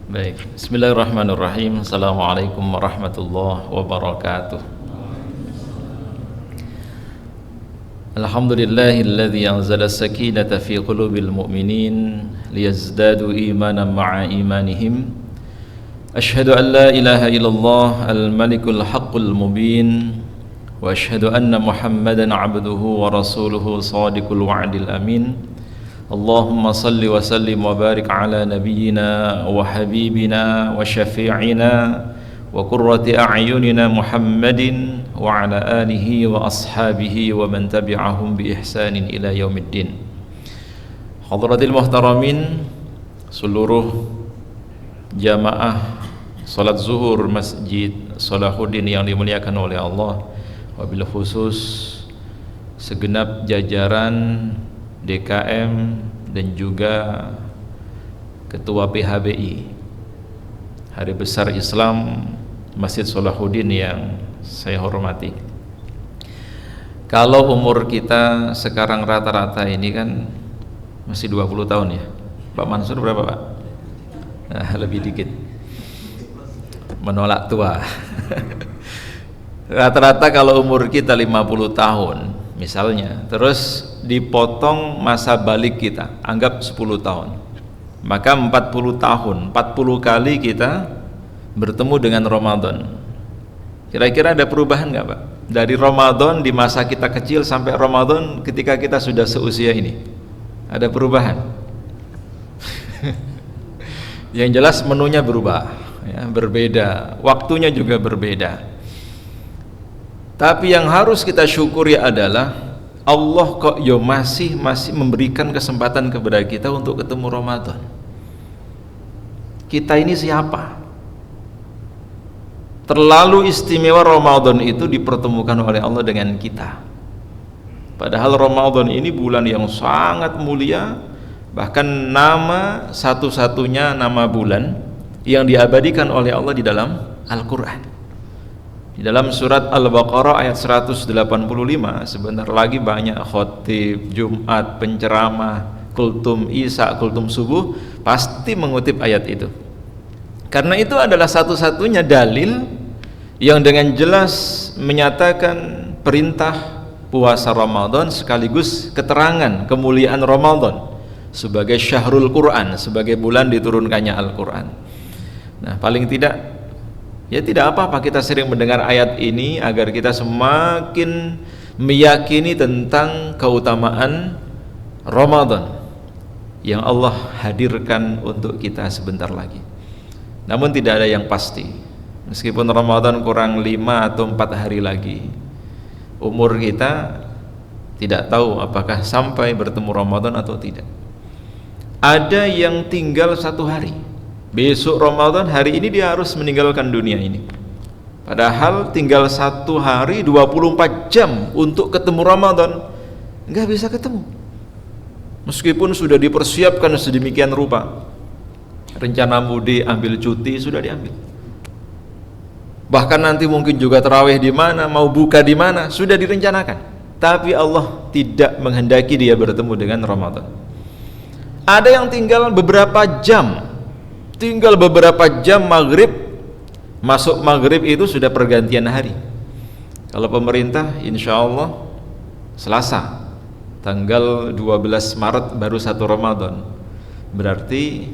Baik, Bismillahirrahmanirrahim. Assalamualaikum warahmatullahi wabarakatuh. Alhamdulillahilladzi anzala as-sakinata fi qulubil mu'minin liyazdadu imanan ma'a imanihim. Ashhadu an la ilaha illallah al-malikul haqqul mubin wa ashhadu anna Muhammadan 'abduhu wa rasuluhu shadiqul wa'dil amin. Allahumma salli wa sallim wa barik ala nabiyyina wa habibina wa syafi'ina wa qurrati a'yunina Muhammadin wa ala alihi wa ashabihi wa man tabi'ahum bi ihsanin ila yaumiddin. Hadratil muhtaramin, seluruh jamaah salat zuhur Masjid Salahuddin yang dimuliakan oleh Allah, wabil khusus segenap jajaran DKM dan juga Ketua PHBI Hari Besar Islam Masjid Salahuddin yang saya hormati. Kalau umur kita sekarang rata-rata ini kan masih 20 tahun ya. Pak Mansur berapa Pak? Nah, lebih dikit. Menolak tua. Rata-rata kalau umur kita 50 tahun misalnya, terus dipotong masa balik kita, anggap 10 tahun, maka 40 tahun, 40 kali kita bertemu dengan Ramadan. Kira-kira ada perubahan nggak Pak? Dari Ramadan di masa kita kecil sampai Ramadan ketika kita sudah seusia ini, ada perubahan? Yang jelas menunya berubah ya, berbeda, waktunya juga berbeda. Tapi yang harus kita syukuri adalah Allah kok masih memberikan kesempatan kepada kita untuk ketemu Ramadan. Kita ini siapa? Terlalu istimewa Ramadan itu dipertemukan oleh Allah dengan kita. Padahal Ramadan ini bulan yang sangat mulia, bahkan nama satu-satunya nama bulan yang diabadikan oleh Allah di dalam Al-Quran. Di dalam surat Al-Baqarah ayat 185, sebentar lagi banyak khotib, Jumat, penceramah, kultum Isya, kultum subuh pasti mengutip ayat itu. Karena itu adalah satu-satunya dalil yang dengan jelas menyatakan perintah puasa Ramadan sekaligus keterangan kemuliaan Ramadan sebagai syahrul Quran, sebagai bulan diturunkannya Al-Quran. Nah, paling tidak ya tidak apa-apa kita sering mendengar ayat ini agar kita semakin meyakini tentang keutamaan Ramadan yang Allah hadirkan untuk kita sebentar lagi. Namun tidak ada yang pasti. Meskipun Ramadan kurang 5 atau 4 hari lagi, umur kita tidak tahu apakah sampai bertemu Ramadan atau tidak. Ada yang tinggal 1 hari, besok Ramadan, hari ini dia harus meninggalkan dunia ini. Padahal tinggal 1 hari 24 jam untuk ketemu Ramadan, nggak bisa ketemu. Meskipun sudah dipersiapkan sedemikian rupa, rencana mudik, ambil cuti sudah diambil. Bahkan nanti mungkin juga tarawih di mana, mau buka di mana, sudah direncanakan. Tapi Allah tidak menghendaki dia bertemu dengan Ramadan. Ada yang tinggal beberapa jam. Tinggal beberapa jam maghrib, masuk maghrib itu sudah pergantian hari. Kalau pemerintah insya Allah Selasa tanggal 12 Maret baru 1 Ramadan, berarti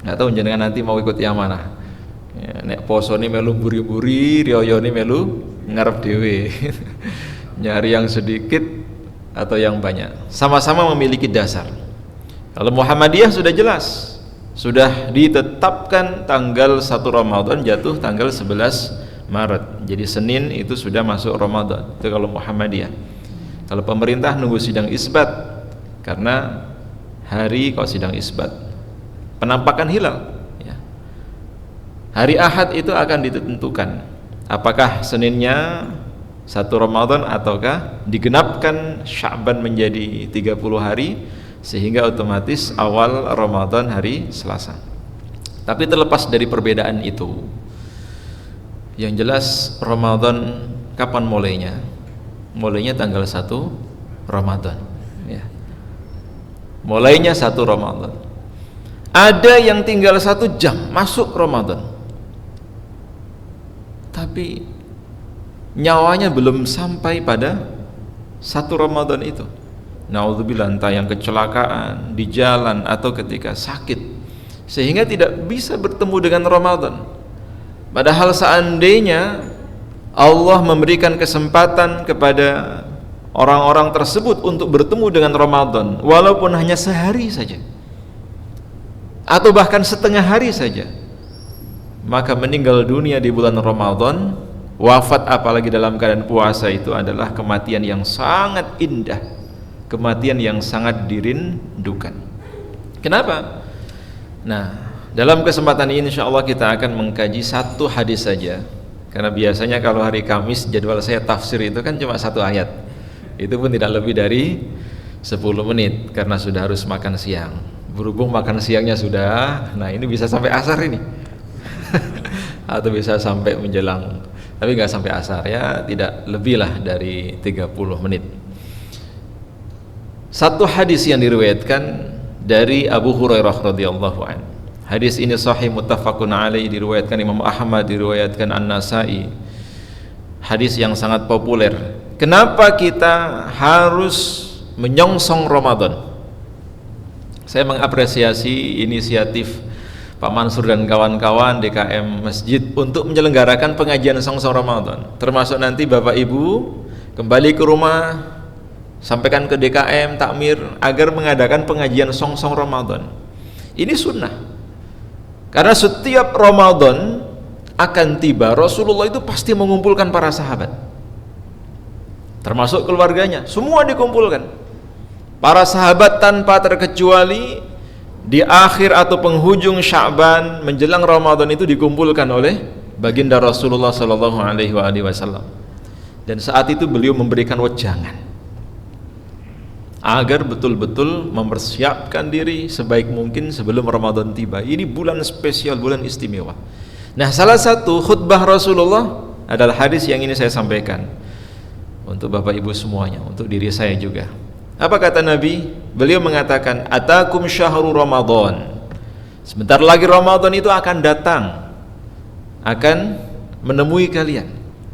nggak tahu jenengan nanti mau ikut yang mana ya, nek poso ini melu buri-buri, rioyo ini melu ngarep dewe. Nyari yang sedikit atau yang banyak, sama-sama memiliki dasar. Kalau Muhammadiyah sudah jelas, sudah ditetapkan tanggal 1 Ramadan jatuh tanggal 11 Maret. Jadi Senin itu sudah masuk Ramadan. Itu kalau Muhammadiyah. Kalau pemerintah nunggu sidang isbat, karena hari kalau sidang isbat penampakan hilal ya. Hari Ahad itu akan ditentukan apakah Seninnya 1 Ramadan ataukah digenapkan Sya'ban menjadi 30 hari sehingga otomatis awal Ramadan hari Selasa. Tapi terlepas dari perbedaan itu, yang jelas Ramadan kapan mulainya? Mulainya tanggal 1 Ramadan ya. Mulainya 1 Ramadan. Ada yang tinggal 1 jam masuk Ramadan, tapi nyawanya belum sampai pada 1 Ramadan itu. Naudzubillah, entah yang kecelakaan di jalan atau ketika sakit, sehingga tidak bisa bertemu dengan Ramadan. Padahal seandainya Allah memberikan kesempatan kepada orang-orang tersebut untuk bertemu dengan Ramadan, walaupun hanya sehari saja atau bahkan setengah hari saja, maka meninggal dunia di bulan Ramadan, wafat apalagi dalam keadaan puasa, itu adalah kematian yang sangat indah, kematian yang sangat dirindukan. Kenapa? Nah, dalam kesempatan ini insyaallah kita akan mengkaji 1 hadis saja, karena biasanya kalau hari Kamis jadwal saya tafsir itu kan cuma 1 ayat, itu pun tidak lebih dari 10 menit karena sudah harus makan siang. Berhubung makan siangnya sudah, nah ini bisa sampai asar ini atau bisa sampai menjelang, tapi nggak sampai asar ya, tidak lebih lah dari 30 menit. 1 hadis yang diriwayatkan dari Abu Hurairah radhiyallahu anhu. Hadis ini sahih muttafaqun alaih, diriwayatkan Imam Ahmad, diriwayatkan An-Nasa'i. Hadis yang sangat populer. Kenapa kita harus menyongsong Ramadan? Saya mengapresiasi inisiatif Pak Mansur dan kawan-kawan DKM Masjid untuk menyelenggarakan pengajian songsong Ramadan. Termasuk nanti Bapak Ibu kembali ke rumah, sampaikan ke DKM Takmir agar mengadakan pengajian songsong Ramadan. Ini sunnah, karena setiap Ramadan akan tiba, Rasulullah itu pasti mengumpulkan para sahabat, termasuk keluarganya, semua dikumpulkan. Para sahabat tanpa terkecuali di akhir atau penghujung Sya'ban menjelang Ramadan itu dikumpulkan oleh baginda Rasulullah sallallahu alaihi wasallam. Dan saat itu beliau memberikan wejangan agar betul-betul mempersiapkan diri sebaik mungkin sebelum Ramadan tiba. Ini bulan spesial, bulan istimewa. Nah, salah satu khutbah Rasulullah adalah hadis yang ini saya sampaikan untuk Bapak Ibu semuanya, untuk diri saya juga. Apa kata Nabi? Beliau mengatakan, atakum syahru Ramadan. Sebentar lagi Ramadan itu akan datang, akan menemui kalian.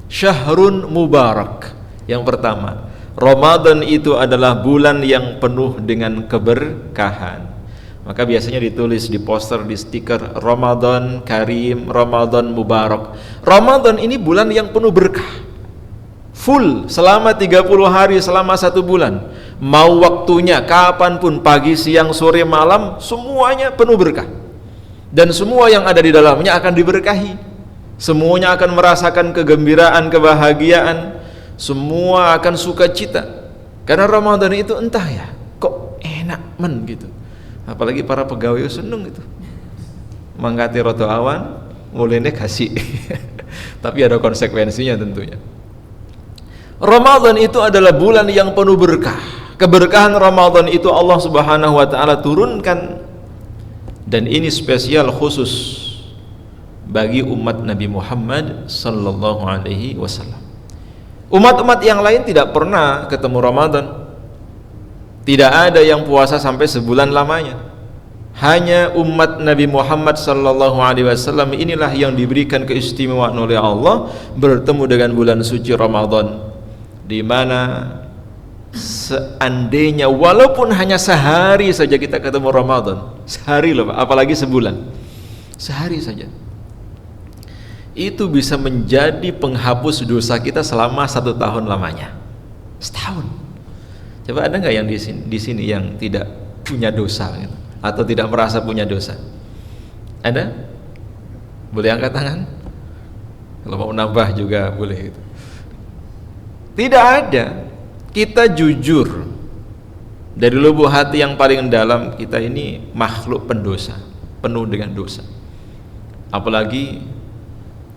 Syahrun mubarak. Yang pertama, Ramadan itu adalah bulan yang penuh dengan keberkahan. Maka biasanya ditulis di poster, di stiker, Ramadan Karim, Ramadan Mubarak. Ramadan ini bulan yang penuh berkah, full selama 30 hari, selama 1 bulan. Mau waktunya kapanpun, pagi, siang, sore, malam, semuanya penuh berkah. Dan semua yang ada di dalamnya akan diberkahi. Semuanya akan merasakan kegembiraan, kebahagiaan. Semua akan sukacita. Karena Ramadan itu entah ya, kok enak men gitu. Apalagi para pegawai seneng gitu. Mangkati roto awan, mulainya kasih. Tapi ada konsekuensinya tentunya. Ramadan itu adalah bulan yang penuh berkah. Keberkahan Ramadan itu Allah Subhanahu wa taala turunkan, dan ini spesial khusus bagi umat Nabi Muhammad sallallahu alaihi wasallam. Umat-umat yang lain tidak pernah ketemu Ramadan. Tidak ada yang puasa sampai sebulan lamanya. Hanya umat Nabi Muhammad sallallahu alaihi wasallam inilah yang diberikan keistimewaan oleh Allah bertemu dengan bulan suci Ramadan, di mana seandainya walaupun hanya sehari saja kita ketemu Ramadan, sehari loh, apalagi sebulan, sehari saja, itu bisa menjadi penghapus dosa kita selama 1 tahun lamanya, setahun. Coba ada nggak yang di sini yang tidak punya dosa gitu, atau tidak merasa punya dosa? Ada? Boleh angkat tangan? Kalau mau nambah juga boleh gitu. Tidak ada. Kita jujur dari lubuk hati yang paling dalam, kita ini makhluk pendosa, penuh dengan dosa. Apalagi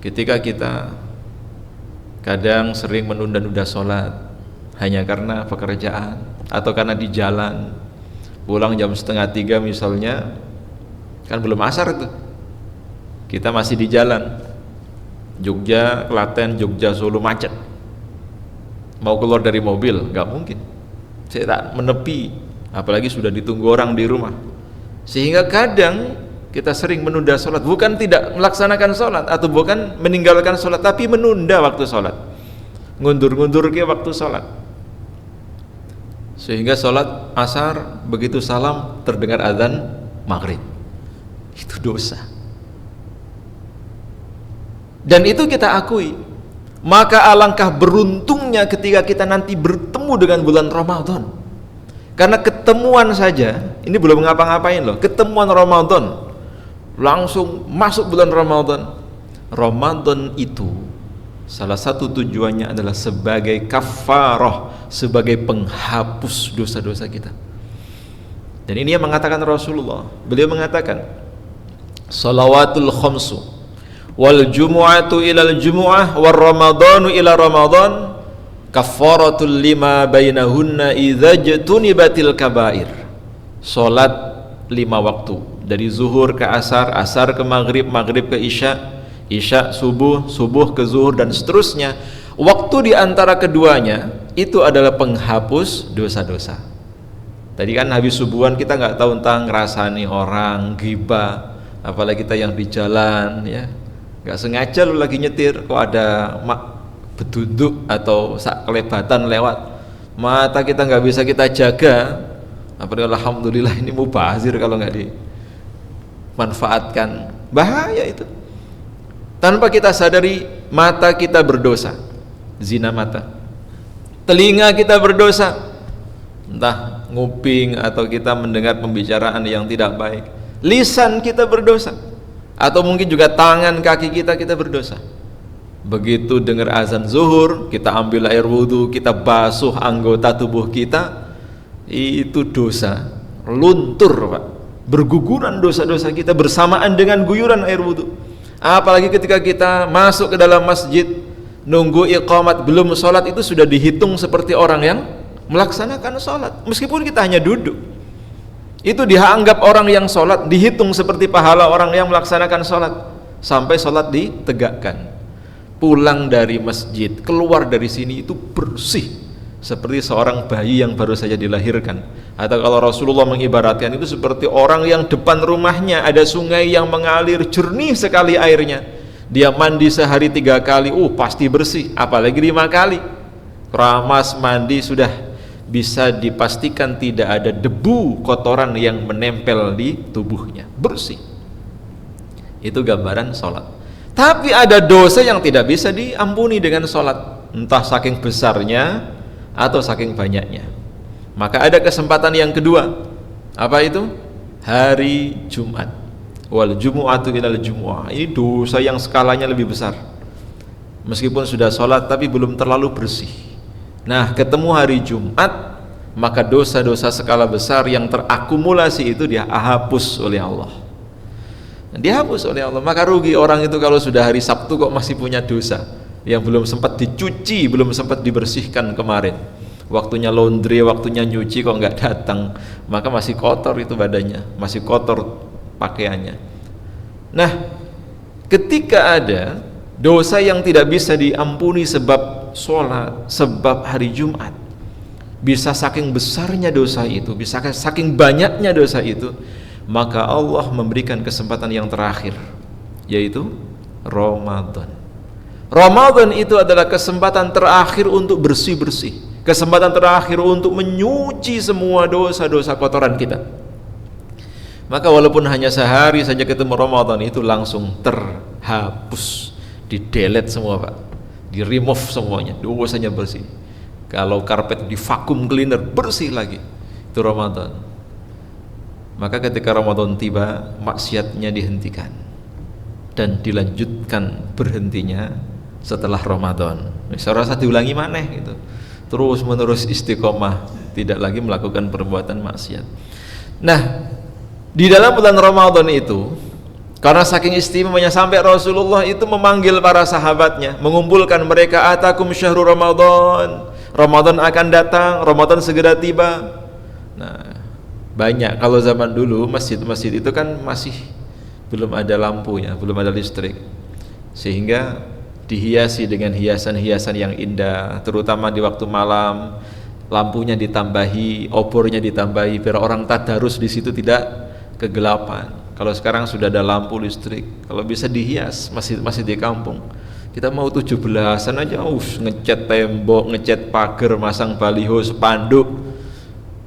ketika kita kadang sering menunda-nunda sholat hanya karena pekerjaan atau karena di jalan, pulang jam 2:30 misalnya, kan belum asar itu, kita masih di jalan, Jogja, Klaten, Jogja, Solo macet. Mau keluar dari mobil, nggak mungkin. Saya tak menepi, apalagi sudah ditunggu orang di rumah. Sehingga kadang kita sering menunda sholat, bukan tidak melaksanakan sholat atau bukan meninggalkan sholat, tapi menunda waktu sholat, ngundur-ngundur ke waktu sholat, sehingga sholat asar begitu salam terdengar azan maghrib. Itu dosa, dan itu kita akui. Maka alangkah beruntungnya ketika kita nanti bertemu dengan bulan Ramadan, karena ketemuan saja ini belum ngapa-ngapain loh, ketemuan Ramadan langsung masuk bulan Ramadan. Ramadan itu salah satu tujuannya adalah sebagai kafarah, sebagai penghapus dosa-dosa kita. Dan ini yang mengatakan Rasulullah. Beliau mengatakan, salawatul khamsu wal jumu'atu ilal jumu'ah war ramadanu ila ramadan kafaratul lima bainahunna idza jtunibatil kabair. Salat 5 waktu, dari zuhur ke asar, asar ke maghrib, maghrib ke isya, isya subuh, subuh ke zuhur, dan seterusnya. Waktu di antara keduanya itu adalah penghapus dosa-dosa. Tadi kan habis subuhan kita nggak tahu tentang ngerasani orang, ghibah, apalagi kita yang di jalan ya, nggak sengaja lu lagi nyetir kok ada beduduk atau kelebatan lewat, mata kita nggak bisa kita jaga. Apalagi alhamdulillah ini mubazir kalau nggak dimanfaatkan, bahaya itu. Tanpa kita sadari mata kita berdosa, zina mata. Telinga kita berdosa, entah nguping atau kita mendengar pembicaraan yang tidak baik. Lisan kita berdosa, atau mungkin juga tangan kaki kita berdosa. Begitu dengar azan zuhur, kita ambil air wudhu, kita basuh anggota tubuh kita, itu dosa, luntur Pak, berguguran dosa-dosa kita bersamaan dengan guyuran air wudhu. Apalagi ketika kita masuk ke dalam masjid, nunggu iqamat, belum sholat, itu sudah dihitung seperti orang yang melaksanakan sholat, meskipun kita hanya duduk. Itu dianggap orang yang sholat, dihitung seperti pahala orang yang melaksanakan sholat, sampai sholat ditegakkan. Pulang dari masjid, keluar dari sini itu bersih, seperti seorang bayi yang baru saja dilahirkan. Atau kalau Rasulullah mengibaratkan itu seperti orang yang depan rumahnya ada sungai yang mengalir jernih sekali airnya, dia mandi sehari 3 kali, pasti bersih. Apalagi 5 kali keramas mandi, sudah bisa dipastikan tidak ada debu kotoran yang menempel di tubuhnya, bersih. Itu gambaran sholat. Tapi ada dosa yang tidak bisa diampuni dengan sholat, entah saking besarnya atau saking banyaknya. Maka ada kesempatan yang kedua. Apa itu? Hari Jumat. Wal jumu'atu ilal jumu'ah. Ini dosa yang skalanya lebih besar. Meskipun sudah sholat tapi belum terlalu bersih. Nah, ketemu hari Jumat, maka dosa-dosa skala besar yang terakumulasi itu dia hapus oleh Allah. Dihapus oleh Allah. Maka rugi orang itu kalau sudah hari Sabtu kok masih punya dosa yang belum sempat dicuci, belum sempat dibersihkan kemarin. Waktunya laundry, waktunya nyuci kok nggak datang, maka masih kotor itu badannya, masih kotor pakaiannya. Nah, ketika ada dosa yang tidak bisa diampuni sebab sholat, sebab hari Jumat, bisa saking besarnya dosa itu, bisa saking banyaknya dosa itu, maka Allah memberikan kesempatan yang terakhir, yaitu Ramadan. Ramadan itu adalah kesempatan terakhir untuk bersih-bersih, kesempatan terakhir untuk menyuci semua dosa-dosa kotoran kita. Maka walaupun hanya sehari saja ketemu Ramadan, itu langsung terhapus, di-delete semua Pak, di-remove semuanya, dosanya bersih. Kalau karpet di vacuum cleaner, bersih lagi. Itu Ramadan. Maka ketika Ramadan tiba, maksiatnya dihentikan dan dilanjutkan berhentinya setelah Ramadan. Saya rasa diulangi maneh gitu, terus menerus istiqomah, tidak lagi melakukan perbuatan maksiat. Nah, di dalam bulan Ramadan itu, karena saking istimewanya sampai Rasulullah itu memanggil para sahabatnya, mengumpulkan mereka, atakum syahrul Ramadan, Ramadan akan datang, Ramadan segera tiba. Nah, banyak, kalau zaman dulu masjid-masjid itu kan masih belum ada lampunya, belum ada listrik, sehingga dihiasi dengan hiasan-hiasan yang indah, terutama di waktu malam, lampunya ditambahi, obornya ditambahi, biar orang tadarus di situ tidak kegelapan. Kalau sekarang sudah ada lampu listrik, kalau bisa dihias masih di kampung. Kita mau 17-an aja, ngecat tembok, ngecat pagar, masang baliho, spanduk,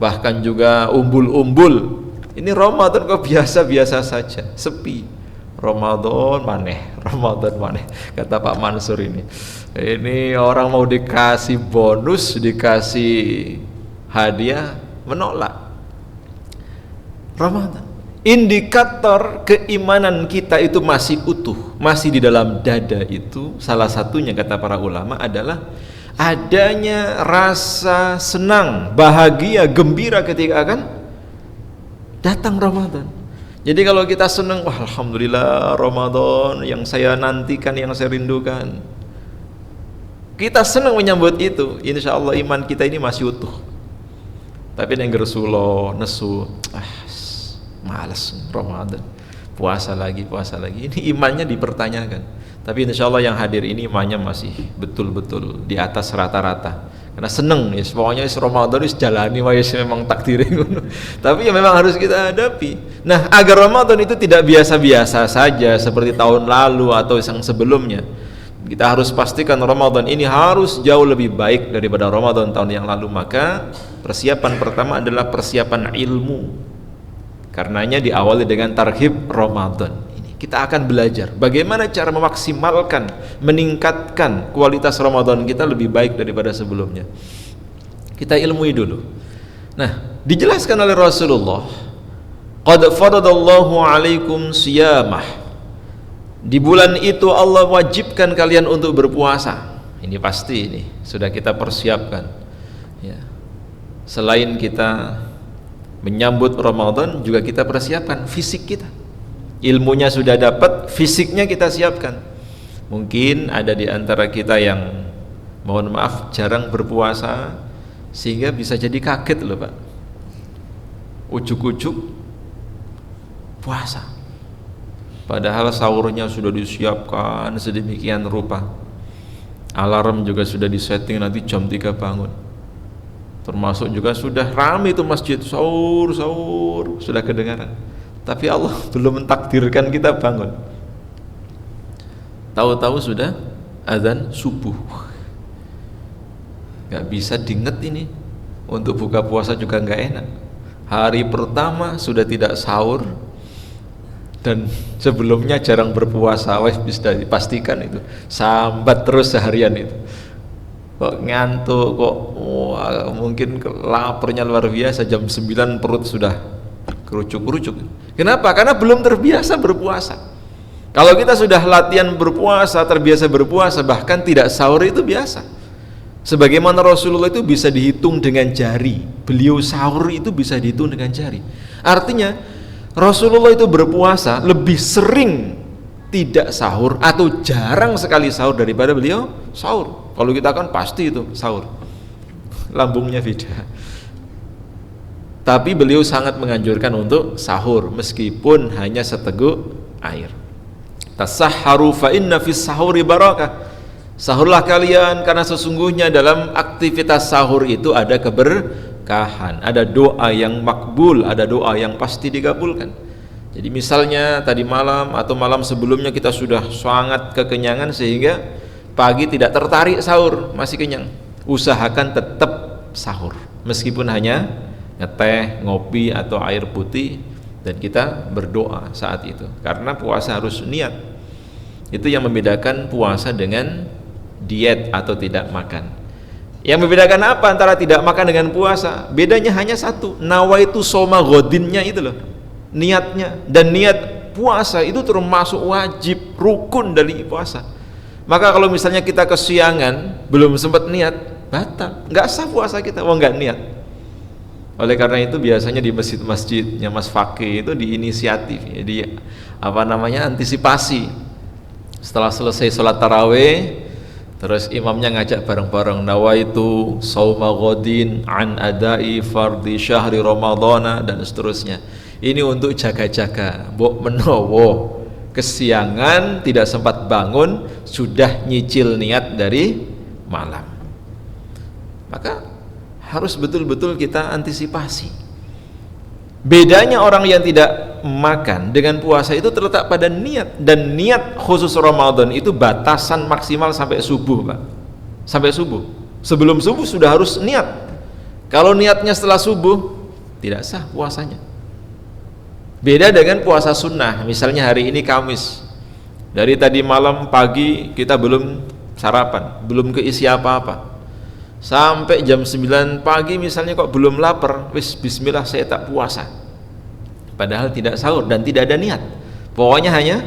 bahkan juga umbul-umbul. Ini Ramadan kok biasa-biasa saja, sepi. Ramadan maneh, kata Pak Mansur ini. Ini orang mau dikasih bonus, dikasih hadiah, menolak. Ramadan, indikator keimanan kita itu masih utuh, masih di dalam dada itu. Salah satunya kata para ulama adalah adanya rasa senang, bahagia, gembira ketika akan datang Ramadan. Jadi kalau kita senang, wah alhamdulillah Ramadan yang saya nantikan, yang saya rindukan, kita senang menyambut itu, insya Allah iman kita ini masih utuh. Tapi yang gersulo, nesu, malas Ramadan, puasa lagi, ini imannya dipertanyakan. Tapi insya Allah yang hadir ini imannya masih betul-betul di atas rata-rata, karena seneng ya, pokoknya Ramadan jalani memang takdirnya. Tapi ya memang harus kita hadapi. Nah, agar Ramadan itu tidak biasa-biasa saja seperti tahun lalu atau yang sebelumnya, kita harus pastikan Ramadan ini harus jauh lebih baik daripada Ramadan tahun yang lalu. Maka persiapan pertama adalah persiapan ilmu. Karenanya diawali dengan tarhib Ramadan. Ini kita akan belajar bagaimana cara memaksimalkan, meningkatkan kualitas Ramadan kita lebih baik daripada sebelumnya. Kita ilmui dulu. Nah, dijelaskan oleh Rasulullah, qad faradallahu alaikum siyamah. Di bulan itu Allah wajibkan kalian untuk berpuasa. Ini pasti, ini sudah kita persiapkan ya. Selain kita menyambut Ramadan, juga kita persiapkan fisik kita. Ilmunya sudah dapat, fisiknya kita siapkan. Mungkin ada di antara kita yang mohon maaf jarang berpuasa, sehingga bisa jadi kaget loh Pak, ujuk-ujuk puasa, padahal sahurnya sudah disiapkan sedemikian rupa, alarm juga sudah disetting nanti jam 3 bangun, termasuk juga sudah ramai itu masjid, sahur sudah kedengaran, tapi Allah belum mentakdirkan kita bangun. Tahu-tahu sudah azan subuh, gak bisa diinget ini, untuk buka puasa juga gak enak. Hari pertama sudah tidak sahur, dan sebelumnya jarang berpuasa, bisa dipastikan itu sambat terus seharian itu. Kok ngantuk, kok mungkin laparnya luar biasa, jam 9 perut sudah kerucuk-kerucuk. Kenapa? Karena belum terbiasa berpuasa. Kalau kita sudah latihan berpuasa, terbiasa berpuasa, bahkan tidak sahur itu biasa. Sebagaimana Rasulullah itu bisa dihitung dengan jari, beliau sahur itu bisa dihitung dengan jari. Artinya Rasulullah itu berpuasa lebih sering tidak sahur atau jarang sekali sahur daripada beliau sahur. Kalau kita kan pasti itu sahur, lambungnya beda. Tapi beliau sangat menganjurkan untuk sahur meskipun hanya seteguk air. Tasahharu fa inna fis sahuri barakah. Sahurlah kalian karena sesungguhnya dalam aktivitas sahur itu ada keberkahan, ada doa yang makbul, ada doa yang pasti dikabulkan. Jadi misalnya tadi malam atau malam sebelumnya kita sudah sangat kekenyangan sehingga pagi tidak tertarik sahur, masih kenyang, usahakan tetap sahur meskipun hanya ngeteh, ngopi atau air putih, dan kita berdoa saat itu, karena puasa harus niat. Itu yang membedakan puasa dengan diet atau tidak makan. Yang membedakan apa antara tidak makan dengan puasa? Bedanya hanya satu, nawaitu soma godinnya itu loh, niatnya. Dan niat puasa itu termasuk wajib, rukun dari puasa. Maka kalau misalnya kita kesiangan belum sempat niat, batal, nggak sah puasa kita, nggak niat. Oleh karena itu biasanya di masjid-masjidnya Mas Fakih itu diinisiatif, jadi antisipasi. Setelah selesai sholat tarawih, terus imamnya ngajak bareng-bareng, nawaitu sauma ghadin an adai fardhi syahri ramadhana, dan seterusnya. Ini untuk jaga-jaga, mbok menowo kesiangan tidak sempat bangun sudah nyicil niat dari malam. Maka harus betul-betul kita antisipasi. Bedanya orang yang tidak makan dengan puasa itu terletak pada niat, dan niat khusus Ramadan itu batasan maksimal sampai subuh, Pak. Sampai subuh. Sebelum subuh sudah harus niat. Kalau niatnya setelah subuh tidak sah puasanya. Beda dengan puasa sunnah. Misalnya hari ini Kamis, dari tadi malam pagi kita belum sarapan, belum keisi apa-apa, sampai jam 9 pagi misalnya kok belum lapar, wis bismillah saya tak puasa, padahal tidak sahur dan tidak ada niat, pokoknya hanya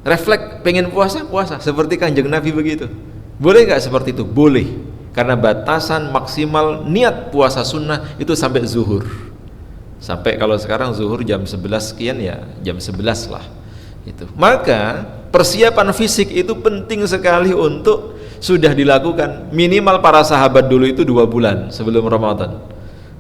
refleks pengen puasa, seperti Kanjeng Nabi begitu. Boleh nggak seperti itu? Boleh, karena batasan maksimal niat puasa sunnah itu sampai zuhur. Sampai kalau sekarang zuhur jam 11 sekian, ya jam 11 lah itu. Maka persiapan fisik itu penting sekali untuk sudah dilakukan. Minimal para sahabat dulu itu 2 bulan sebelum Ramadan,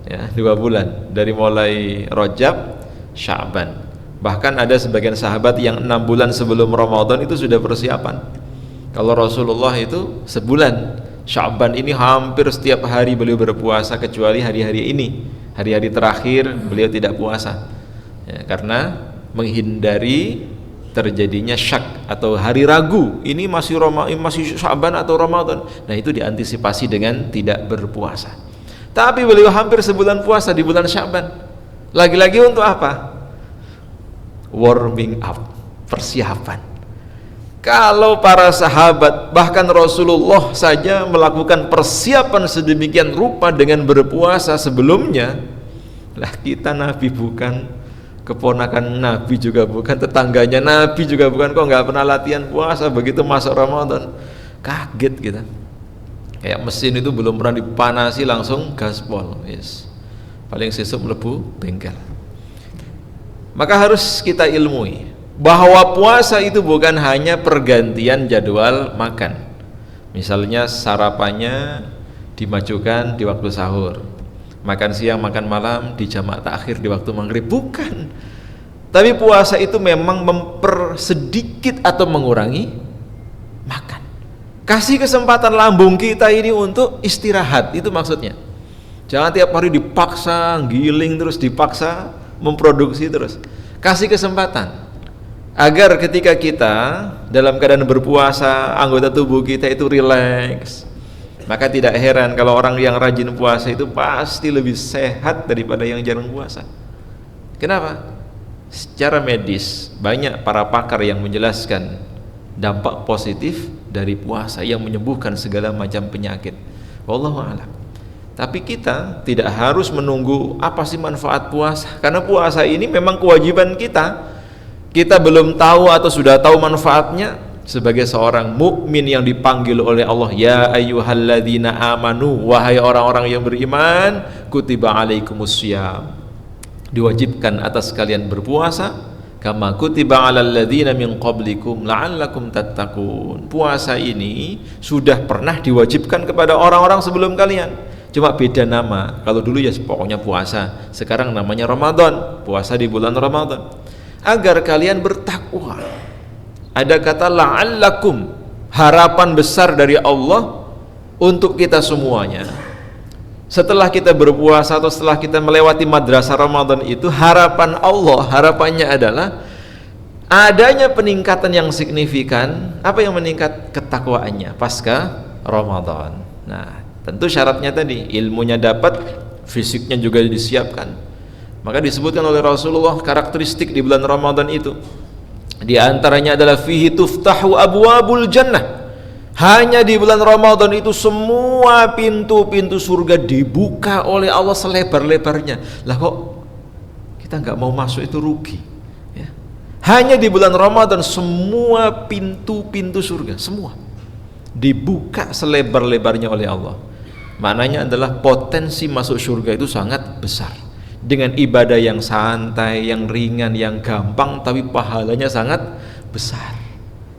ya 2 bulan, dari mulai Rajab, Sya'ban. Bahkan ada sebagian sahabat yang 6 bulan sebelum Ramadan itu sudah persiapan. Kalau Rasulullah itu sebulan. Sya'ban ini hampir setiap hari beliau berpuasa, kecuali hari-hari ini, hari-hari terakhir beliau tidak puasa, ya, karena menghindari terjadinya syak atau hari ragu, ini masih Sya'ban atau Ramadan. Nah, itu diantisipasi dengan tidak berpuasa. Tapi beliau hampir sebulan puasa di bulan Sya'ban. Lagi-lagi untuk apa? Warming up, persiapan. Kalau para sahabat, bahkan Rasulullah saja melakukan persiapan sedemikian rupa dengan berpuasa sebelumnya, lah kita Nabi bukan, keponakan Nabi juga bukan, tetangganya Nabi juga bukan, kok nggak pernah latihan puasa, begitu masuk Ramadan kaget kita, kayak mesin itu belum pernah dipanasi langsung gaspol, yes, paling sesuk mlebu bengkel. Maka harus kita ilmui bahwa puasa itu bukan hanya pergantian jadwal makan. Misalnya sarapannya dimajukan di waktu sahur, makan siang, makan malam di jamak takhir di waktu maghrib, bukan. Tapi puasa itu memang mempersedikit atau mengurangi makan, kasih kesempatan lambung kita ini untuk istirahat, itu maksudnya. Jangan tiap hari dipaksa giling terus, dipaksa memproduksi terus. Kasih kesempatan agar ketika kita dalam keadaan berpuasa, anggota tubuh kita itu rileks. Maka tidak heran kalau orang yang rajin puasa itu pasti lebih sehat daripada yang jarang puasa. Kenapa? Secara medis banyak para pakar yang menjelaskan dampak positif dari puasa yang menyembuhkan segala macam penyakit. Wallahu a'lam. Tapi kita tidak harus menunggu apa sih manfaat puasa, karena puasa ini memang kewajiban kita. Kita belum tahu atau sudah tahu manfaatnya sebagai seorang mukmin yang dipanggil oleh Allah, ya ayyuhalladzina amanu, wahai orang-orang yang beriman, kutiba alaikumussyam, diwajibkan atas kalian berpuasa, kama kutiba alal ladzina min qablikum la'allakum tattaqun. Puasa ini sudah pernah diwajibkan kepada orang-orang sebelum kalian, cuma beda nama. Kalau dulu ya pokoknya puasa, sekarang namanya Ramadan, puasa di bulan Ramadan, agar kalian bertakwa. Ada kata la'allakum, harapan besar dari Allah untuk kita semuanya. Setelah kita berpuasa atau setelah kita melewati madrasah Ramadan itu, harapan Allah, harapannya adalah adanya peningkatan yang signifikan. Apa yang meningkat? Ketakwaannya pasca Ramadan. Nah, tentu syaratnya tadi, ilmunya dapat, fisiknya juga disiapkan. Maka disebutkan oleh Rasulullah karakteristik di bulan Ramadan itu, di antaranya adalah fihi tuftahu abwabul jannah. Hanya di bulan Ramadan itu semua pintu-pintu surga dibuka oleh Allah selebar-lebarnya. Lah kok kita nggak mau masuk, itu rugi ya. Hanya di bulan Ramadan semua pintu-pintu surga semua dibuka selebar-lebarnya oleh Allah. Maknanya adalah potensi masuk surga itu sangat besar. Dengan ibadah yang santai, yang ringan, yang gampang, tapi pahalanya sangat besar.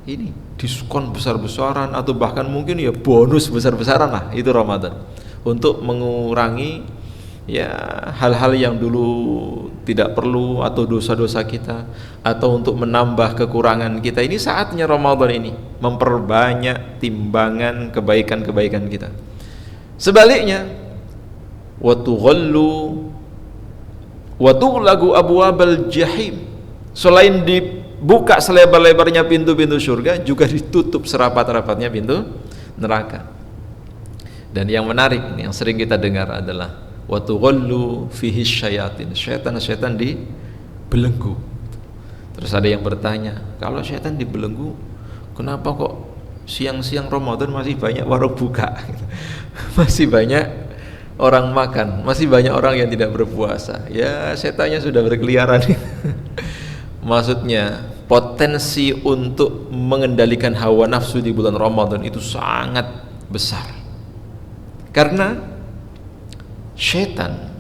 Ini diskon besar-besaran atau bahkan mungkin ya bonus besar-besaran lah, itu Ramadan, untuk mengurangi ya hal-hal yang dulu tidak perlu atau dosa-dosa kita, atau untuk menambah kekurangan kita. Ini saatnya Ramadan ini memperbanyak timbangan kebaikan-kebaikan kita. Sebaliknya, wa tughallu wa tughlaqu abwabal jahim, selain dibuka selebar-lebarnya pintu-pintu surga, juga ditutup serapat-rapatnya pintu neraka. Dan yang menarik, yang sering kita dengar adalah wa tughallu fihi syayatin, syaitan-syaitan dibelenggu. Terus ada yang bertanya, kalau syaitan dibelenggu, kenapa kok siang-siang Ramadan masih banyak warung buka? Masih banyak orang makan, masih banyak orang yang tidak berpuasa. Ya, setannya sudah berkeliaran. Maksudnya, potensi untuk mengendalikan hawa nafsu di bulan Ramadan itu sangat besar. Karena syaitan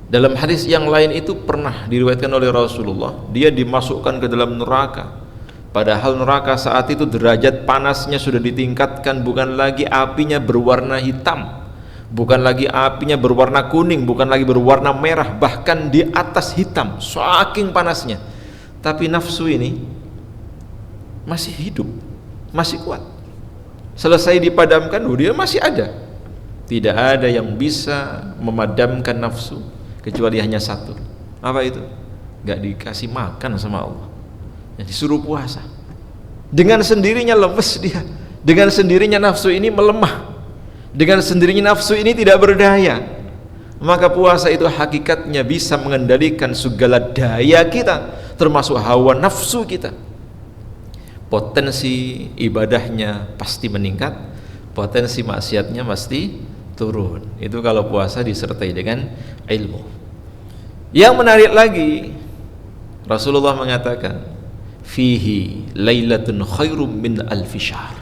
dalam hadis yang lain itu pernah diriwayatkan oleh Rasulullah, dia dimasukkan ke dalam neraka. Padahal neraka saat itu derajat panasnya sudah ditingkatkan, bukan lagi apinya berwarna hitam, bukan lagi apinya berwarna kuning, bukan lagi berwarna merah, bahkan di atas hitam, saking panasnya. Tapi nafsu ini masih hidup, masih kuat. Selesai dipadamkan, dia masih ada. Tidak ada yang bisa memadamkan nafsu kecuali hanya satu. Apa itu? Gak dikasih makan sama Allah, yang disuruh puasa. Dengan sendirinya lemes dia, dengan sendirinya nafsu ini melemah, dengan sendirinya nafsu ini tidak berdaya. Maka puasa itu hakikatnya bisa mengendalikan segala daya kita, termasuk hawa nafsu kita. Potensi ibadahnya pasti meningkat, potensi maksiatnya pasti turun. Itu kalau puasa disertai dengan ilmu. Yang menarik lagi, Rasulullah mengatakan, fihi lailatun khairum min alfi syahr.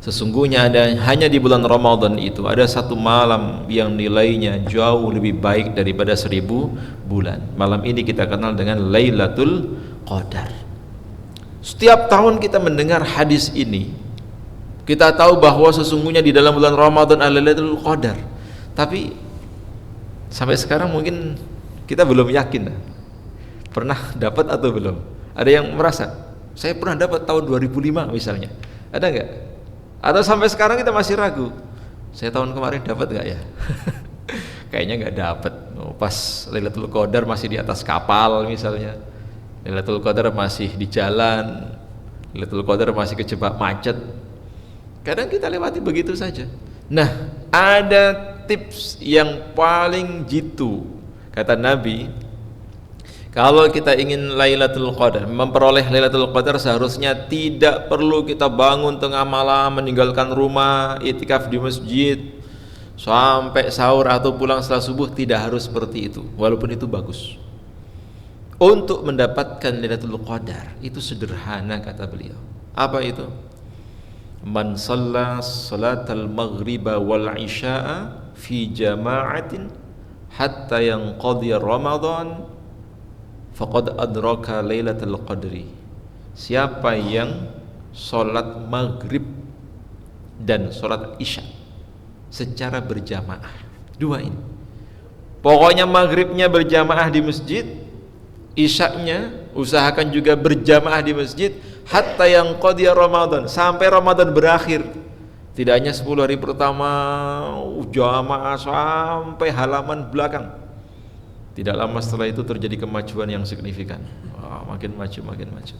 Sesungguhnya hanya di bulan Ramadan itu ada satu malam yang nilainya jauh lebih baik daripada 1000 bulan. Malam ini kita kenal dengan Lailatul Qadar. Setiap tahun kita mendengar hadis ini, kita tahu bahwa sesungguhnya di dalam bulan Ramadan ada Lailatul Qadar. Tapi sampai sekarang mungkin kita belum yakin. Pernah dapat atau belum? Ada yang merasa, saya pernah dapat tahun 2005 misalnya. Ada enggak? Atau sampai sekarang kita masih ragu, saya tahun kemarin dapat gak ya? Kayaknya gak dapat. Pas Lailatul Qadar masih di atas kapal misalnya, Lailatul Qadar masih di jalan, Lailatul Qadar masih kejebak macet. Kadang kita lewati begitu saja. Nah, ada tips yang paling jitu, kata Nabi. Kalau kita ingin Lailatul Qadar, memperoleh Lailatul Qadar, seharusnya tidak perlu kita bangun tengah malam, meninggalkan rumah, itikaf di masjid sampai sahur atau pulang setelah subuh. Tidak harus seperti itu, walaupun itu bagus. Untuk mendapatkan Lailatul Qadar itu sederhana, kata beliau. Apa itu? Man shalla salatal maghriba wal isya'a fi jama'atin hatta yanqadhi Ramadan faqad adraka Lailatul Qadri. Siapa yang sholat maghrib dan sholat isya secara berjamaah, dua ini, pokoknya maghribnya berjamaah di masjid, isyaknya usahakan juga berjamaah di masjid, hatta yang qadhiya Ramadan, sampai Ramadan berakhir. Tidak hanya 10 hari pertama jamaah sampai halaman belakang. Tidak lama setelah itu terjadi kemajuan yang signifikan. Makin maju, makin maju.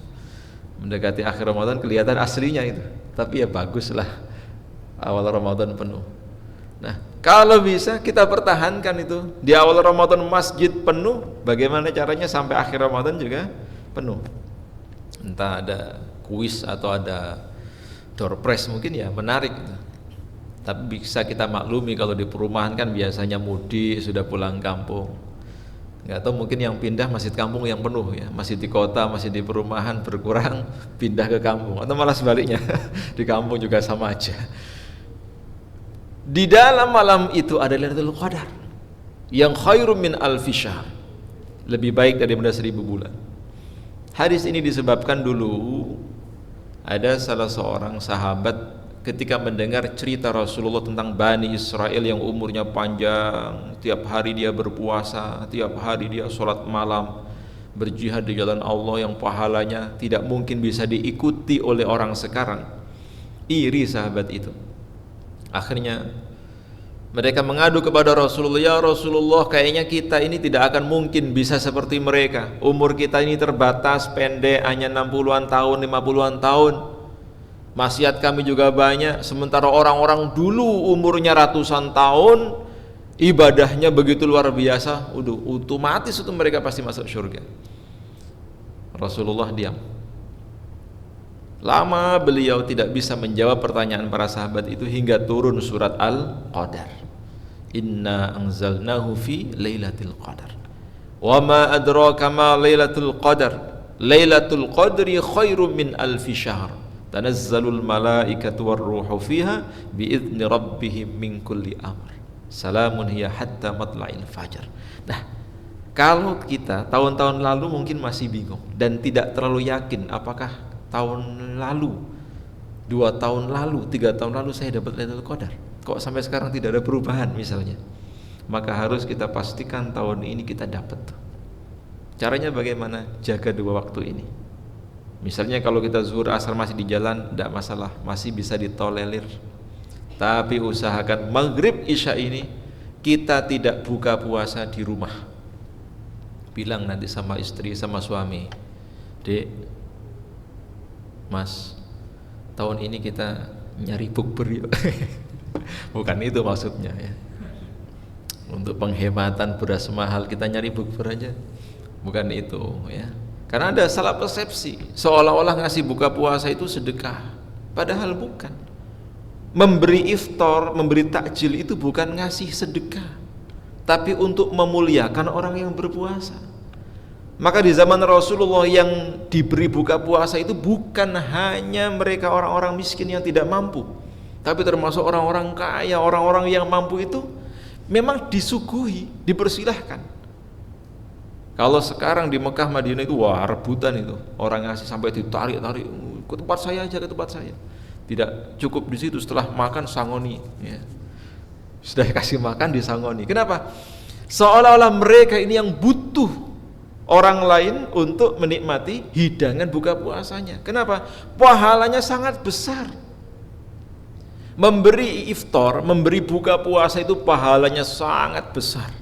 Mendekati akhir Ramadan kelihatan aslinya itu. Tapi ya baguslah awal Ramadan penuh. Nah, kalau bisa kita pertahankan itu. Di awal Ramadan masjid penuh, bagaimana caranya sampai akhir Ramadan juga penuh. Entah ada kuis atau ada door prize mungkin, ya menarik. Tapi bisa kita maklumi kalau di perumahan kan biasanya mudik, sudah pulang kampung. Nggak tahu, mungkin yang pindah masjid kampung yang penuh ya, masih di kota, masih di perumahan berkurang, pindah ke kampung, atau malah sebaliknya di kampung juga sama aja. Di dalam malam itu ada Lailatul Qadar yang khairum min alfi syahr, lebih baik daripada 1000 bulan. Hadis ini disebabkan dulu ada salah seorang sahabat ketika mendengar cerita Rasulullah tentang Bani Israel yang umurnya panjang, tiap hari dia berpuasa, tiap hari dia sholat malam, berjihad di jalan Allah yang pahalanya tidak mungkin bisa diikuti oleh orang sekarang. Iri sahabat itu. Akhirnya Mereka mengadu kepada Rasulullah, ya Rasulullah, kayaknya kita ini tidak akan mungkin bisa seperti mereka. Umur kita ini terbatas, pendek, hanya 60-an tahun, 50-an tahun. Maksiat kami juga banyak. Sementara orang-orang dulu umurnya ratusan tahun, ibadahnya begitu luar biasa. Otomatis itu mereka pasti masuk surga. Rasulullah diam. Lama beliau tidak bisa menjawab pertanyaan para sahabat itu hingga turun surat Al-Qadar. Inna anzalnahu fi lailatul qadar. Wa ma adraka ma lailatul qadar. Lailatul qadri khairum min alfi syahr. Tanazzalul malaikatu warruhu fiha biizni rabbihim min kulli amr. Salamun hiya hatta matla'il fajar. Nah, kalau kita tahun-tahun lalu mungkin masih bingung dan tidak terlalu yakin apakah tahun lalu, 2 tahun lalu, 3 tahun lalu saya dapat Lailatul Qadar, kok sampai sekarang tidak ada perubahan misalnya, maka harus kita pastikan tahun ini kita dapat. Caranya bagaimana? Jaga 2 waktu ini. Misalnya kalau kita zuhur asar masih di jalan, tidak masalah, masih bisa ditolerir. Tapi usahakan maghrib isya ini kita tidak buka puasa di rumah. Bilang nanti sama istri, sama suami, Dek, Mas, tahun ini kita nyari bukber yuk. Bukan itu maksudnya ya. Untuk penghematan beras mahal kita nyari bukber aja. Bukan itu ya. Karena ada salah persepsi, seolah-olah ngasih buka puasa itu sedekah. Padahal bukan. Memberi iftar, memberi takjil itu bukan ngasih sedekah, tapi untuk memuliakan orang yang berpuasa. Maka di zaman Rasulullah yang diberi buka puasa itu bukan hanya mereka orang-orang miskin yang tidak mampu, tapi termasuk orang-orang kaya, orang-orang yang mampu itu memang disuguhi, dipersilahkan. Kalau sekarang di Mekah Madinah itu wah rebutan itu, orang ngasih sampai ditarik-tarik, ke tempat saya aja, ke tempat saya. Tidak cukup di situ, setelah makan sangoni ya. Sudah kasih makan disangoni. Kenapa? Seolah-olah mereka ini yang butuh orang lain untuk menikmati hidangan buka puasanya. Kenapa? Pahalanya sangat besar. Memberi iftar, memberi buka puasa itu pahalanya sangat besar.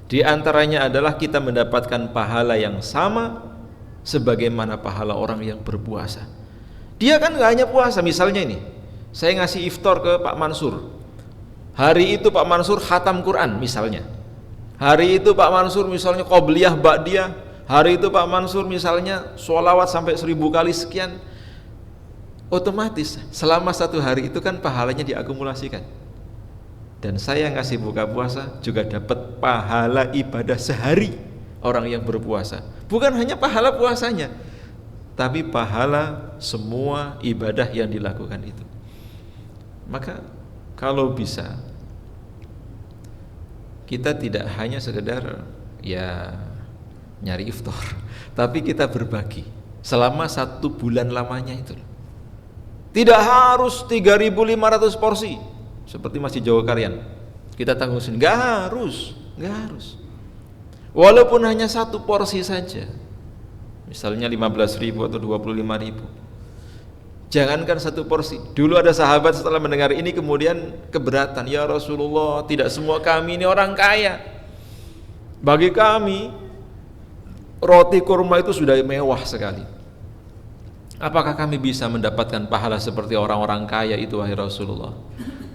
Di antaranya adalah kita mendapatkan pahala yang sama sebagaimana pahala orang yang berpuasa. Dia kan gak hanya puasa, misalnya ini, saya ngasih iftar ke Pak Mansur. Hari itu Pak Mansur khatam Quran misalnya. Hari itu Pak Mansur misalnya qobliyah ba'diyah. Hari itu Pak Mansur misalnya sholawat sampai 1000 kali sekian. Otomatis selama 1 hari itu kan pahalanya diakumulasikan. Dan saya ngasih buka puasa juga dapat pahala ibadah sehari orang yang berpuasa. Bukan hanya pahala puasanya, tapi pahala semua ibadah yang dilakukan itu. Maka kalau bisa kita tidak hanya sekedar ya nyari iftar, tapi kita berbagi selama 1 bulan lamanya itu. Tidak harus 3.500 porsi seperti Masjid Jawa Karyan kita tanggung sendiri, nggak harus. Walaupun hanya 1 porsi saja, misalnya 15.000 atau 25.000. Jangankan 1 porsi. Dulu ada sahabat setelah mendengar ini kemudian keberatan, ya Rasulullah, tidak semua kami ini orang kaya. Bagi kami roti kurma itu sudah mewah sekali. Apakah kami bisa mendapatkan pahala seperti orang-orang kaya itu, wahai Rasulullah?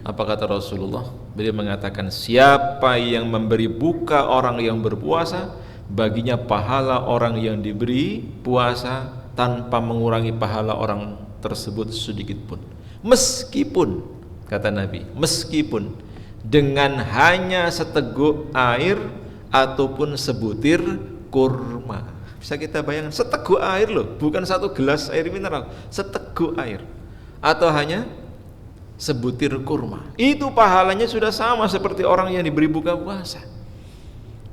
Apa kata Rasulullah? Beliau mengatakan, siapa yang memberi buka orang yang berpuasa, baginya pahala orang yang diberi puasa tanpa mengurangi pahala orang tersebut sedikit pun. Meskipun, kata Nabi, meskipun dengan hanya seteguk air ataupun sebutir kurma. Bisa kita bayangkan, seteguk air loh, bukan 1 gelas air mineral, seteguk air atau hanya sebutir kurma, itu pahalanya sudah sama seperti orang yang diberi buka puasa.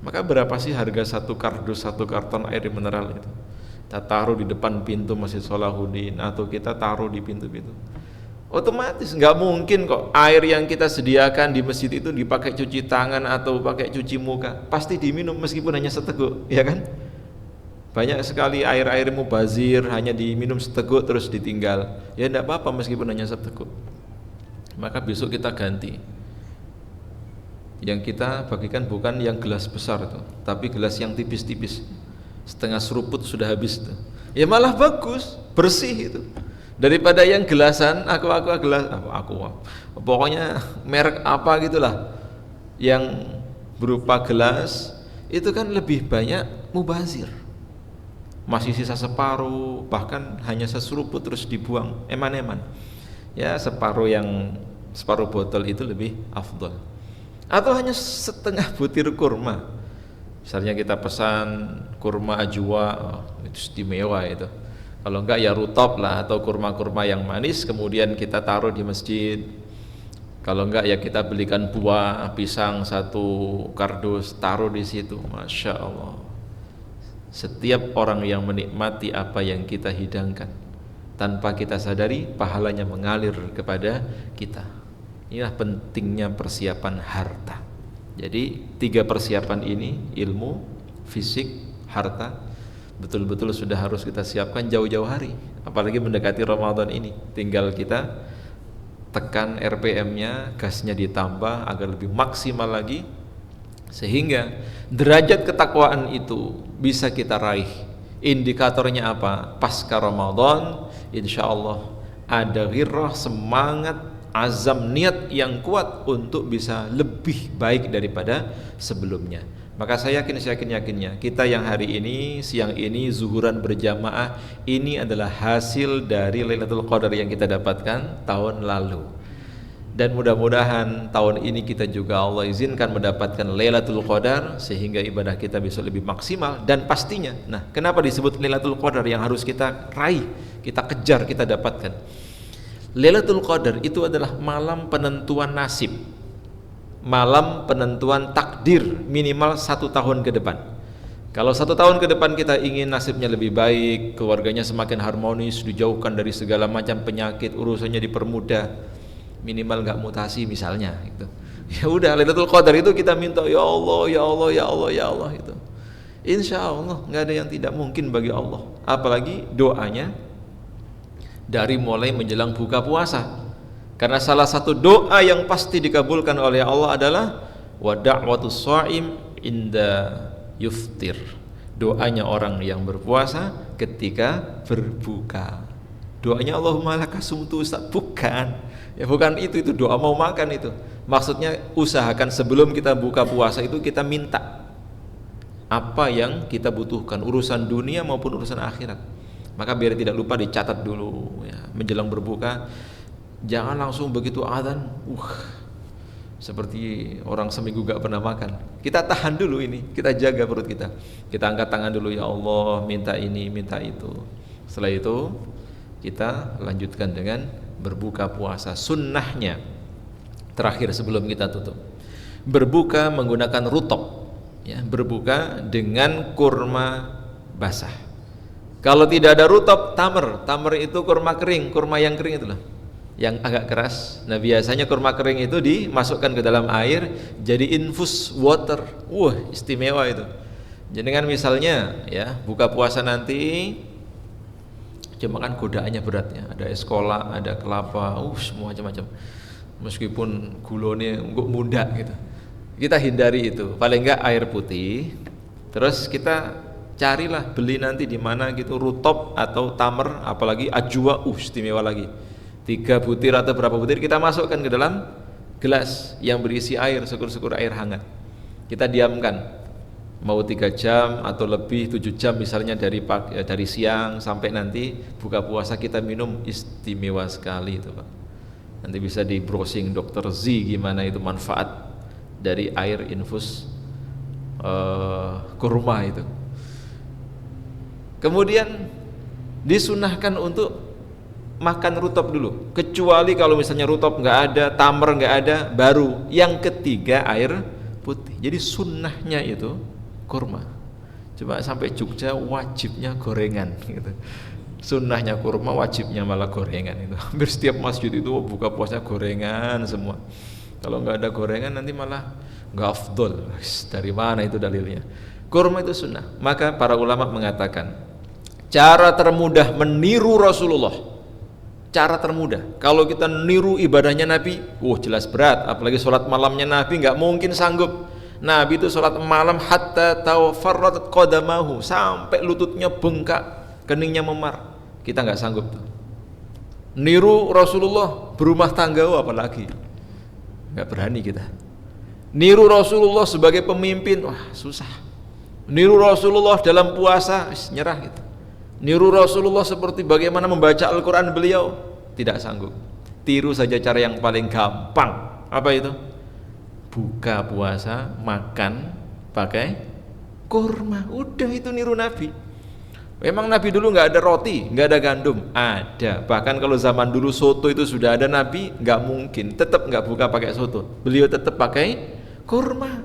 Maka berapa sih harga 1 kardus, 1 karton air mineral itu? Kita taruh di depan pintu Masjid Salahuddin atau kita taruh di pintu-pintu, otomatis nggak mungkin kok air yang kita sediakan di masjid itu dipakai cuci tangan atau pakai cuci muka, pasti diminum meskipun hanya seteguk, ya kan? Banyak sekali air-air mubazir hanya diminum seteguk terus ditinggal, ya tidak apa-apa meskipun hanya seteguk. Maka besok kita ganti, Yang kita bagikan bukan yang gelas besar itu, tapi gelas yang tipis-tipis, setengah seruput sudah habis itu. Ya malah bagus, bersih itu, daripada yang gelasan pokoknya merek apa gitulah, yang berupa gelas itu kan lebih banyak mubazir, masih sisa separuh, bahkan hanya seseruput terus dibuang eman-eman. Ya separuh botol itu lebih afdol. Atau hanya setengah butir kurma, misalnya kita pesan kurma ajwa, itu istimewa itu. Kalau enggak ya rutop lah, atau kurma-kurma yang manis, kemudian kita taruh di masjid. Kalau enggak ya kita belikan buah pisang 1 kardus, taruh di situ. Masya Allah, setiap orang yang menikmati apa yang kita hidangkan, tanpa kita sadari pahalanya mengalir kepada kita. Inilah pentingnya persiapan harta. Jadi 3 persiapan ini, ilmu, fisik, harta, betul-betul sudah harus kita siapkan jauh-jauh hari. Apalagi mendekati Ramadan ini, tinggal kita tekan RPM-nya, gasnya ditambah agar lebih maksimal lagi, sehingga derajat ketakwaan itu bisa kita raih. Indikatornya apa? Pasca Ramadan insya Allah ada ghirrah, semangat, azam, niat yang kuat untuk bisa lebih baik daripada sebelumnya. Maka saya yakinnya kita yang hari ini, siang ini zuhuran berjamaah, ini adalah hasil dari Lailatul Qadar yang kita dapatkan tahun lalu. Dan mudah-mudahan tahun ini kita juga Allah izinkan mendapatkan Lailatul Qadar, sehingga ibadah kita bisa lebih maksimal. Dan pastinya, nah kenapa disebut Lailatul Qadar yang harus kita raih, kita kejar, kita dapatkan? Lailatul Qadar itu adalah malam penentuan nasib, malam penentuan takdir minimal 1 tahun ke depan. Kalau 1 tahun ke depan kita ingin nasibnya lebih baik, keluarganya semakin harmonis, dijauhkan dari segala macam penyakit, urusannya dipermudah, minimal nggak mutasi misalnya gitu. Ya udah, Lailatul Qadar itu kita minta, ya Allah, ya Allah, ya Allah, ya Allah itu. Insya Allah nggak ada yang tidak mungkin bagi Allah. Apalagi doanya dari mulai menjelang buka puasa. Karena salah satu doa yang pasti dikabulkan oleh Allah adalah wa da'watus shaim inda yuftir. Doanya orang yang berpuasa ketika berbuka. Doanya Allahumma laka sumtu, Ustaz, bukan. Ya bukan itu doa mau makan itu. Maksudnya usahakan sebelum kita buka puasa itu kita minta apa yang kita butuhkan, urusan dunia maupun urusan akhirat. Maka biar tidak lupa dicatat dulu ya. Menjelang berbuka jangan langsung begitu adzan seperti orang seminggu gak pernah makan. Kita tahan dulu ini, kita jaga perut kita. Kita angkat tangan dulu, ya Allah, minta ini, minta itu. Setelah itu kita lanjutkan dengan berbuka puasa. Sunnahnya terakhir sebelum kita tutup, berbuka menggunakan rutop ya, berbuka dengan kurma basah. Kalau tidak ada rutop, tamer itu kurma kering, kurma yang kering itulah, yang agak keras. Nah biasanya kurma kering itu dimasukkan ke dalam air jadi infus water. Istimewa itu. Jadi kan misalnya ya buka puasa nanti, cuma kan godaannya beratnya, ada es kolak, ada kelapa, semua macam-macam. Meskipun gulanya muda gitu, kita hindari itu. Paling enggak air putih. Terus kita carilah beli nanti di mana gitu rutop atau tamer, apalagi ajwa, istimewa lagi. 3 butir atau berapa butir kita masukkan ke dalam gelas yang berisi air, syukur-syukur air hangat. Kita diamkan mau 3 jam atau lebih, 7 jam misalnya, dari siang sampai nanti buka puasa kita minum. Istimewa sekali itu Pak. Nanti bisa di browsing Dr. Z gimana itu manfaat dari air infus kurma itu. Kemudian disunahkan untuk makan rutop dulu, kecuali kalau misalnya rutop nggak ada, tamer nggak ada, baru yang ketiga air putih. Jadi sunnahnya itu kurma. Coba sampai Jogja wajibnya gorengan gitu. Sunnahnya kurma, wajibnya malah gorengan itu. Hampir setiap masjid itu buka puasa gorengan semua. Kalau nggak ada gorengan nanti malah nggak afdol. Dari mana itu dalilnya? Kurma itu sunnah. Maka para ulama mengatakan cara termudah meniru Rasulullah cara termudah. Kalau kita niru ibadahnya Nabi, jelas berat. Apalagi sholat malamnya Nabi, nggak mungkin sanggup. Nabi itu sholat malam hatta tawafarrat qadamahu, sampai lututnya bengkak, keningnya memar. Kita nggak sanggup tuh. Niru Rasulullah berumah tangga, apalagi nggak berani kita. Niru Rasulullah sebagai pemimpin, susah. Niru Rasulullah dalam puasa, nyerah gitu. Niru Rasulullah seperti bagaimana membaca Al-Quran beliau, tidak sanggup. Tiru saja cara yang paling gampang. Apa itu? Buka puasa, makan pakai kurma. Udah, itu niru Nabi. Memang Nabi dulu nggak ada roti, nggak ada gandum. Ada. Bahkan kalau zaman dulu soto itu sudah ada, Nabi nggak mungkin tetap nggak buka pakai soto. Beliau tetap pakai kurma.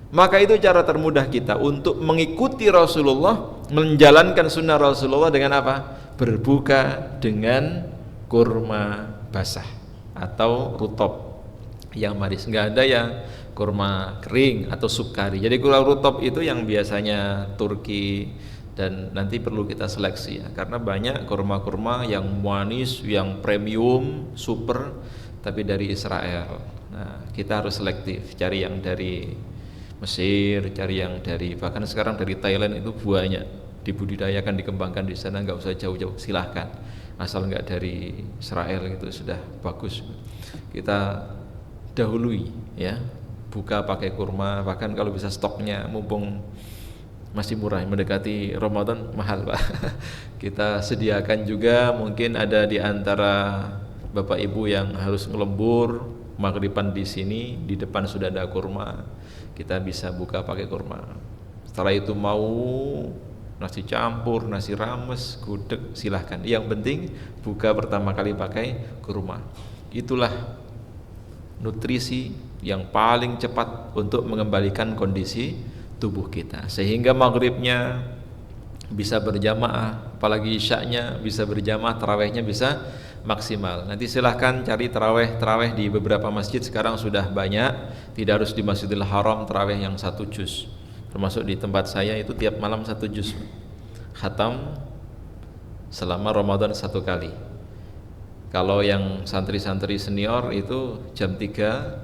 Maka itu cara termudah kita untuk mengikuti Rasulullah, menjalankan sunnah Rasulullah dengan apa? Berbuka dengan kurma basah atau rutop yang manis. Nggak ada yang kurma kering atau sukari. Jadi kurma rutop itu yang biasanya Turki, dan nanti perlu kita seleksi ya, karena banyak kurma-kurma yang manis, yang premium, super, tapi dari Israel. Nah, kita harus selektif, cari yang dari Mesir, cari yang dari, bahkan sekarang dari Thailand itu banyak dibudidayakan, dikembangkan di sana, nggak usah jauh-jauh, silahkan, asal nggak dari Israel, itu sudah bagus. Kita dahului ya, buka pakai kurma, bahkan kalau bisa stoknya, mumpung masih murah, mendekati Ramadan mahal Pak. Kita sediakan juga, mungkin ada di antara Bapak Ibu yang harus ngelembur maghriban di sini, di depan sudah ada kurma, kita bisa buka pakai kurma. Setelah itu mau nasi campur, nasi rames, gudeg, silahkan. Yang penting buka pertama kali pakai kurma. Itulah nutrisi yang paling cepat untuk mengembalikan kondisi tubuh kita, sehingga maghribnya bisa berjamaah, apalagi isyaknya bisa berjamaah, tarawehnya bisa maksimal. Nanti silahkan cari taraweh di beberapa masjid sekarang sudah banyak, tidak harus di Masjidil Haram taraweh yang 1 juz. Termasuk di tempat saya itu tiap malam 1 juz khatam selama Ramadan 1 kali. Kalau yang santri-santri senior itu jam 3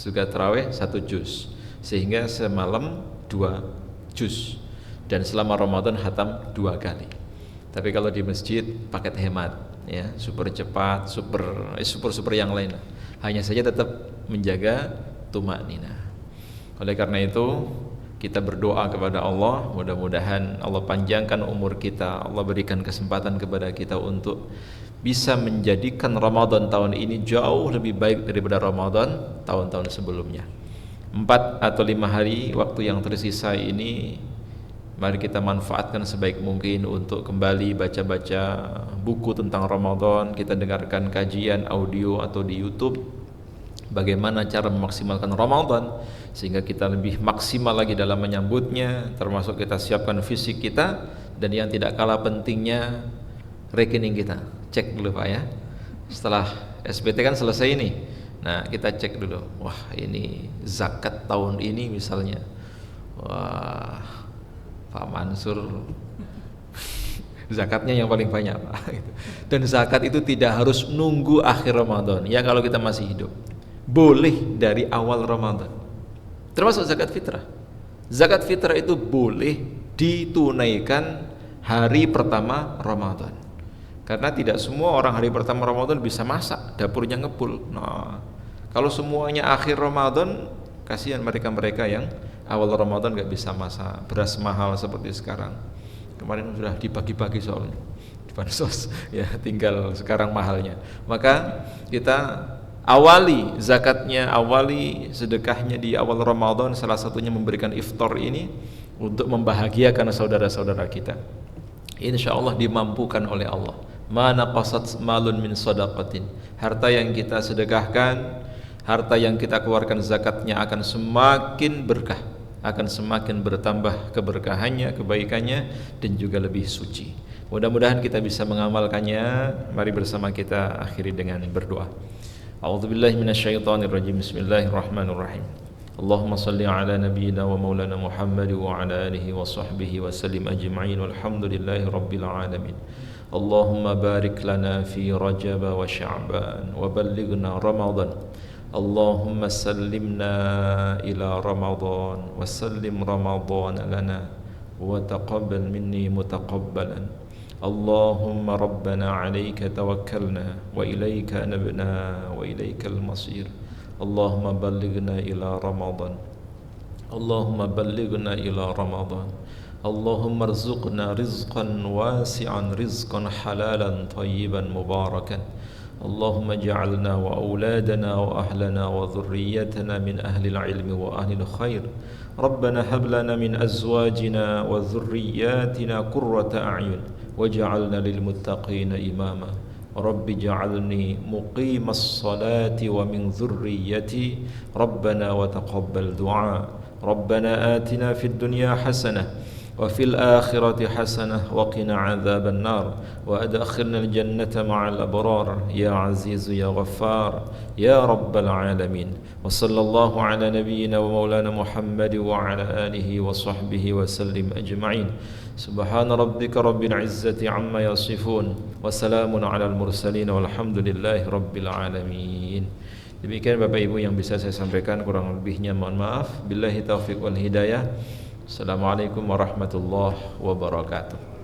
juga taraweh 1 juz, sehingga semalam 2 juz, dan selama Ramadan khatam 2 kali. Tapi kalau di masjid paket hemat ya, super cepat, super yang lain, hanya saja tetap menjaga tumakninah. Oleh karena itu kita berdoa kepada Allah, mudah-mudahan Allah panjangkan umur kita, Allah berikan kesempatan kepada kita untuk bisa menjadikan Ramadan tahun ini jauh lebih baik daripada Ramadan tahun-tahun sebelumnya. 4 atau 5 hari waktu yang tersisa ini, mari kita manfaatkan sebaik mungkin untuk kembali baca-baca buku tentang Ramadan, kita dengarkan kajian audio atau di YouTube bagaimana cara memaksimalkan Ramadan sehingga kita lebih maksimal lagi dalam menyambutnya, termasuk kita siapkan fisik kita, dan yang tidak kalah pentingnya rekening kita. Cek dulu Pak ya. Setelah SPT kan selesai ini. Nah, kita cek dulu. Wah, ini zakat tahun ini misalnya. Wah, Pak Mansur zakatnya yang paling banyak Pak. Dan zakat itu tidak harus nunggu akhir Ramadan ya, kalau kita masih hidup, boleh dari awal Ramadan, termasuk zakat fitrah. Zakat fitrah itu boleh ditunaikan hari pertama Ramadan, karena tidak semua orang hari pertama Ramadan bisa masak, dapurnya ngepul. Nah, kalau semuanya akhir Ramadan, kasihan mereka-mereka yang awal Ramadan gak bisa masak, beras mahal seperti sekarang. Kemarin sudah dibagi-bagi soalnya di bansos ya, tinggal sekarang mahalnya. Maka kita awali zakatnya, awali sedekahnya di awal Ramadan, salah satunya memberikan iftar ini untuk membahagiakan saudara-saudara kita. Insya Allah dimampukan oleh Allah. Mana qasat malun min sadaqatin, harta yang kita sedekahkan, harta yang kita keluarkan zakatnya akan semakin berkah, akan semakin bertambah keberkahannya, kebaikannya, dan juga lebih suci. Mudah-mudahan kita bisa mengamalkannya. Mari bersama kita akhiri dengan berdoa. A'udzubillahi minasyaitonirrajim. Bismillahirrahmanirrahim. Allahumma salli ala nabiyyina wa maulana Muhammad wa ala alihi wa sahbihi wa sallim ajma'in walhamdulillahi rabbil alamin. اللهم بارك لنا في رجب وشعبان وبلغنا رمضان اللهم سلمنا إلى رمضان وسلم رمضان لنا وتقبل مني متقبلا اللهم ربنا عليك توكلنا وإليك أنبنا وإليك المصير اللهم بلغنا إلى رمضان اللهم بلغنا إلى رمضان اللهم ارزقنا رزقا واسعا رزقا حلالا طيبا مباركا اللهم اجعلنا وأولادنا وأهلنا وذريتنا من أهل العلم وأهل الخير ربنا هب لنا من أزواجنا وذرياتنا قرة أعين واجعلنا للمتقين إماما رب اجعلني مقيم الصلاة ومن ذريتي ربنا وتقبل دعاء ربنا آتنا في الدنيا حسنة وفي الآخرة حسنة وقنا عذاب النار وأدخلنا الجنة مع الأبرار يا عزيز يا غفار يا رب العالمين وصلى الله على نبينا ومولانا محمد وعلى آله وصحبه وسلم أجمعين سبحان ربك رب العزة عما يصفون وسلام على المرسلين والحمد لله رب العالمين. Demikian Bapak Ibu yang bisa saya sampaikan, kurang lebihnya mohon maaf. Billahi taufiq wal hidayah. Assalamualaikum warahmatullahi wabarakatuh.